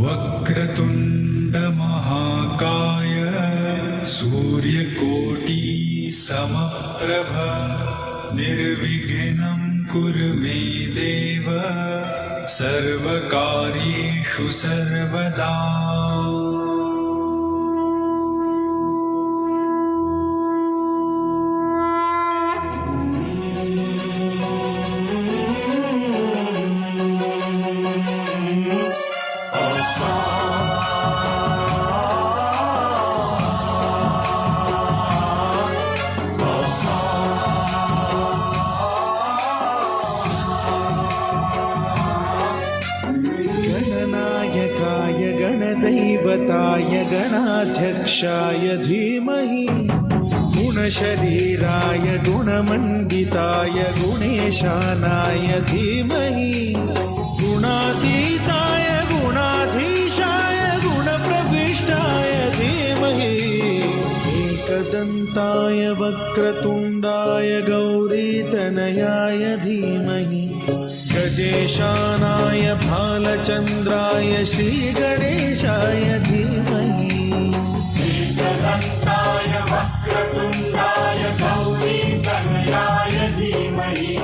वक्रतुंड महाकाय सूर्यकोटि समप्रभ निर्विघ्नं कुरु मे देव सर्वकार्येषु सर्वदा। गणनायकाय गणदैवताय गणाध्यक्षाय धीमहि गुणशरीराय गुणमण्डिताय गुणेशानाय धीमहि गुणातीताय गुणाधीशाय गुणप्रविष्टाय धीमहि एकदन्ताय वक्रतुण्डाय गौरीतनयाय धीमहि गजेशानाय भालचन्द्राय श्रीगणेशाय धीमहि एकदन्ताय वक्रतुण्डाय गौरीतनयाय धीमहि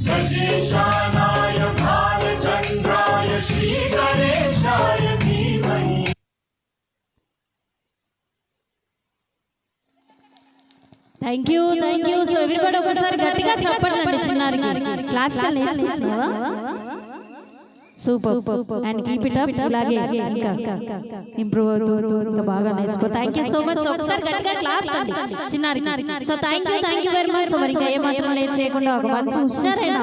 गजेशानाय भालचन्द्राय श्रीगणेशाय धीमहि। థ్యాంక్ యూ సో ఎవ్రీబడి ఒకసారి గట్టిగా చెప్పండి చిన్నారికి క్లాసికల్ నేర్చుకుంటున్నావా super and keep it up ఇలాగే ఇంకా ఇంప్రూవ్ అవుతూ ఇంకా బాగా నేర్చుకో థ్యాంక్ యూ సో మచ్ ఒకసారి గట్టిగా క్లాప్స్ అండి చిన్నారికి so thank you very much so మరి ఇంకా ఏమాత్రం లేట్ చేయకుండా ఒక మంచి హుషారైన